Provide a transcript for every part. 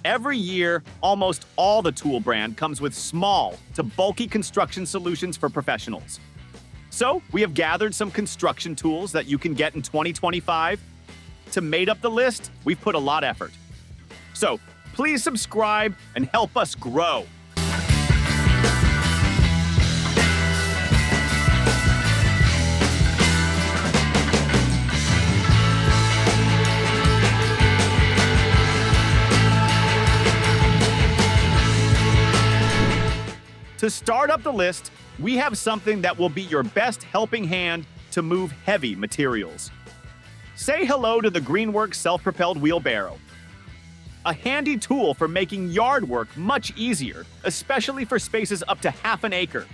Every year, almost all the tool brand comes with small to bulky construction solutions for professionals. So, we have gathered some construction tools that you can get in 2025. To made up the list, we've put a lot of effort. So, please subscribe and help us grow. To start up the list, we have something that will be your best helping hand to move heavy materials. Say hello to the Greenworks self-propelled wheelbarrow. A handy tool for making yard work much easier, especially for spaces up to half an acre.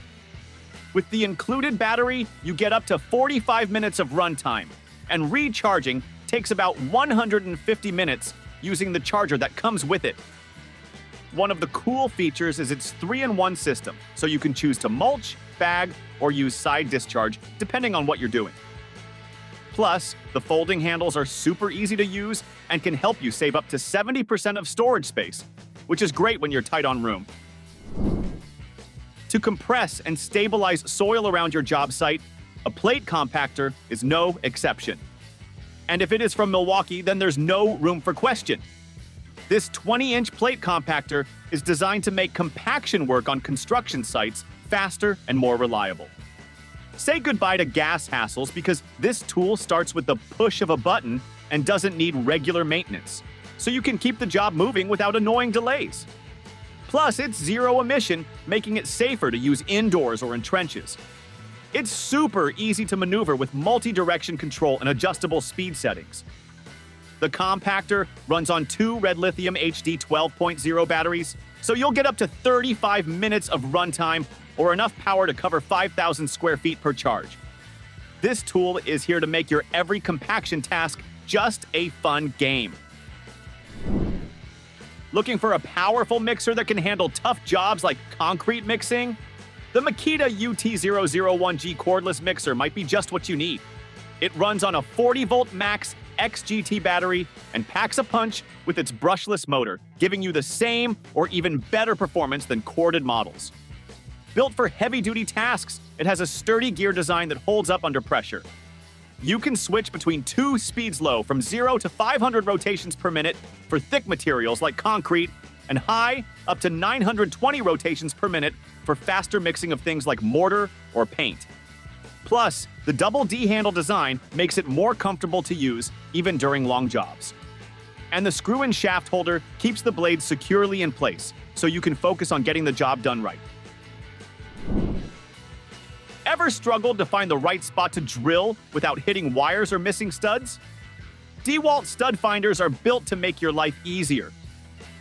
With the included battery, you get up to 45 minutes of runtime, and recharging takes about 150 minutes using the charger that comes with it. One of the cool features is its 3-in-1 system, so you can choose to mulch, bag, or use side discharge, depending on what you're doing. Plus, the folding handles are super easy to use and can help you save up to 70% of storage space, which is great when you're tight on room. To compress and stabilize soil around your job site, a plate compactor is no exception. And if it is from Milwaukee, then there's no room for question. This 20-inch plate compactor is designed to make compaction work on construction sites faster and more reliable. Say goodbye to gas hassles because this tool starts with the push of a button and doesn't need regular maintenance, so you can keep the job moving without annoying delays. Plus, it's zero emission, making it safer to use indoors or in trenches. It's super easy to maneuver with multi-direction control and adjustable speed settings. The compactor runs on 2 red lithium HD 12.0 batteries, so you'll get up to 35 minutes of runtime or enough power to cover 5,000 square feet per charge. This tool is here to make your every compaction task just a fun game. Looking for a powerful mixer that can handle tough jobs like concrete mixing? The Makita UT001G cordless mixer might be just what you need. It runs on a 40-volt max XGT battery and packs a punch with its brushless motor, giving you the same or even better performance than corded models. Built for heavy-duty tasks, it has a sturdy gear design that holds up under pressure. You can switch between 2 speeds low from 0 to 500 rotations per minute for thick materials like concrete, and high up to 920 rotations per minute for faster mixing of things like mortar or paint. Plus, the double D-handle design makes it more comfortable to use even during long jobs. And the screw-in shaft holder keeps the blades securely in place, so you can focus on getting the job done right. Ever struggled to find the right spot to drill without hitting wires or missing studs? DEWALT stud finders are built to make your life easier.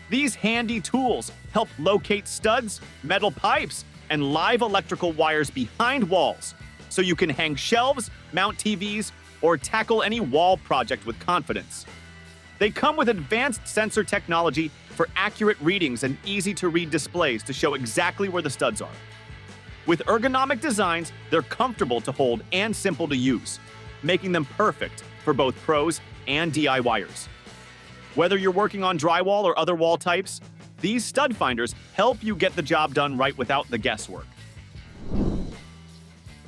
These handy tools help locate studs, metal pipes, and live electrical wires behind walls, so you can hang shelves, mount TVs, or tackle any wall project with confidence. They come with advanced sensor technology for accurate readings and easy-to-read displays to show exactly where the studs are. With ergonomic designs, they're comfortable to hold and simple to use, making them perfect for both pros and DIYers. Whether you're working on drywall or other wall types, these stud finders help you get the job done right without the guesswork.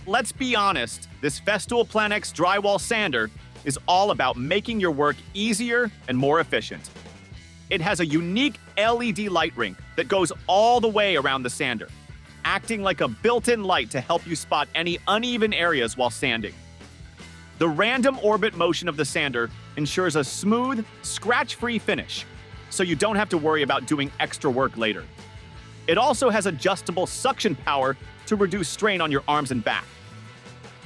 Let's be honest, this Festool Planex drywall sander is all about making your work easier and more efficient. It has a unique LED light ring that goes all the way around the sander, acting like a built-in light to help you spot any uneven areas while sanding. The random orbit motion of the sander ensures a smooth, scratch-free finish, so you don't have to worry about doing extra work later. It also has adjustable suction power to reduce strain on your arms and back.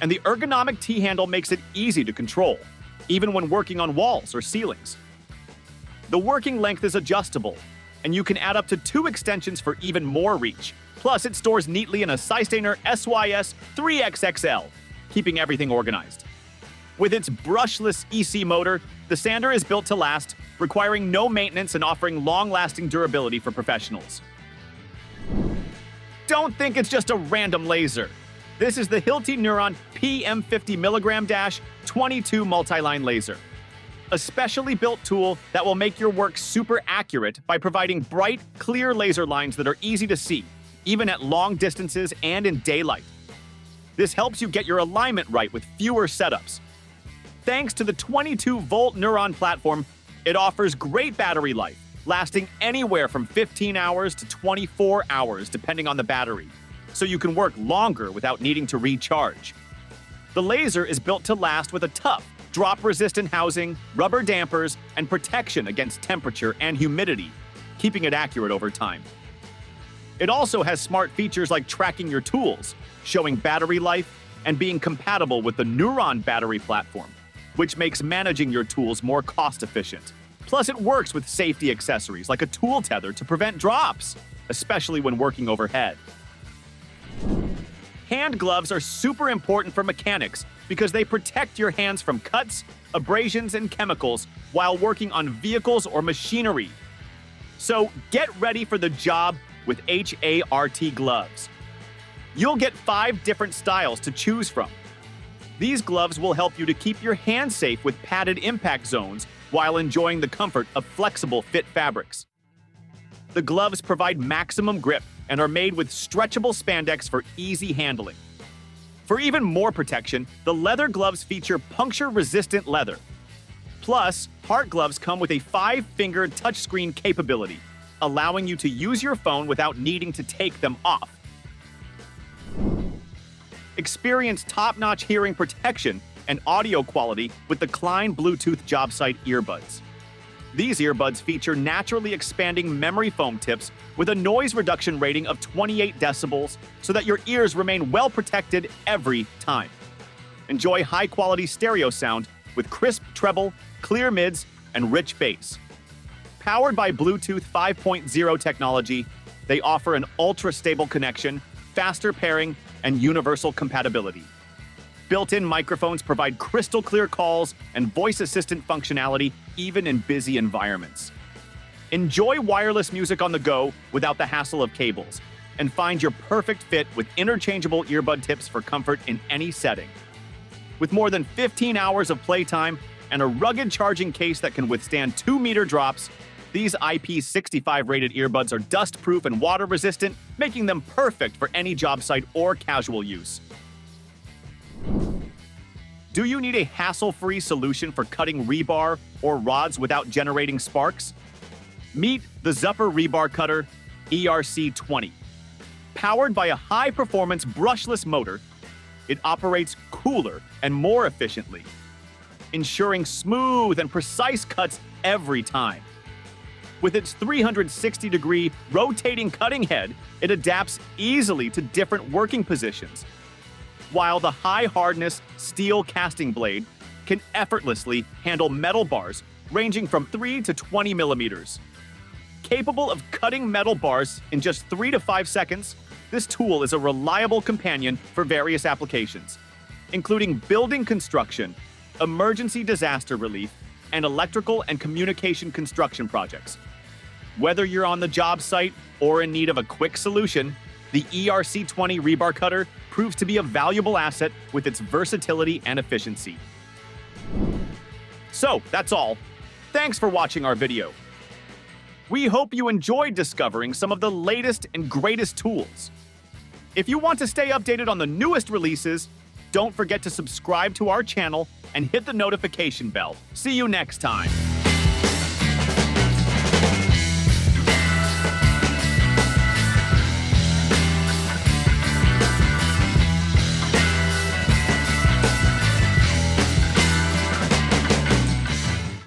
And the ergonomic T-handle makes it easy to control, even when working on walls or ceilings. The working length is adjustable, and you can add up to 2 extensions for even more reach. Plus, it stores neatly in a Systainer SYS 3XXL, keeping everything organized. With its brushless EC motor, the sander is built to last, requiring no maintenance and offering long-lasting durability for professionals. Don't think it's just a random laser. This is the Hilti Nuron PM50 mg-22 multiline laser. a specially built tool that will make your work super accurate by providing bright, clear laser lines that are easy to see, even at long distances and in daylight. This helps you get your alignment right with fewer setups. Thanks to the 22-volt Nuron platform, it offers great battery life, lasting anywhere from 15 hours to 24 hours depending on the battery, so you can work longer without needing to recharge. The laser is built to last with a tough, drop-resistant housing, rubber dampers, and protection against temperature and humidity, keeping it accurate over time. It also has smart features like tracking your tools, showing battery life, and being compatible with the Nuron battery platform, which makes managing your tools more cost-efficient. Plus, it works with safety accessories like a tool tether to prevent drops, especially when working overhead. Hand gloves are super important for mechanics because they protect your hands from cuts, abrasions, and chemicals while working on vehicles or machinery. So get ready for the job with HART Gloves. You'll get 5 different styles to choose from. These gloves will help you to keep your hands safe with padded impact zones while enjoying the comfort of flexible fit fabrics. The gloves provide maximum grip and are made with stretchable spandex for easy handling. For even more protection, the leather gloves feature puncture-resistant leather. Plus, HART Gloves come with a 5-finger touchscreen capability, allowing you to use your phone without needing to take them off. Experience top-notch hearing protection and audio quality with the Klein Bluetooth Jobsite earbuds. These earbuds feature naturally expanding memory foam tips with a noise reduction rating of 28 decibels so that your ears remain well protected every time. Enjoy high-quality stereo sound with crisp treble, clear mids, and rich bass. Powered by Bluetooth 5.0 technology, they offer an ultra-stable connection, faster pairing, and universal compatibility. Built-in microphones provide crystal-clear calls and voice assistant functionality even in busy environments. Enjoy wireless music on the go without the hassle of cables, and find your perfect fit with interchangeable earbud tips for comfort in any setting. With more than 15 hours of playtime and a rugged charging case that can withstand 2-meter drops, these IP65 rated earbuds are dust-proof and water-resistant, making them perfect for any job site or casual use. Do you need a hassle-free solution for cutting rebar or rods without generating sparks? Meet the ZUPPER Rebar Cutter ERC20. Powered by a high-performance brushless motor, it operates cooler and more efficiently, ensuring smooth and precise cuts every time. With its 360-degree rotating cutting head, it adapts easily to different working positions, while the high-hardness steel casting blade can effortlessly handle metal bars ranging from 3 to 20 millimeters. Capable of cutting metal bars in just 3 to 5 seconds, this tool is a reliable companion for various applications, including building construction, emergency disaster relief, and electrical and communication construction projects. Whether you're on the job site or in need of a quick solution, the ERC20 Rebar Cutter proves to be a valuable asset with its versatility and efficiency. So, that's all. Thanks for watching our video. We hope you enjoyed discovering some of the latest and greatest tools. If you want to stay updated on the newest releases, don't forget to subscribe to our channel and hit the notification bell. See you next time.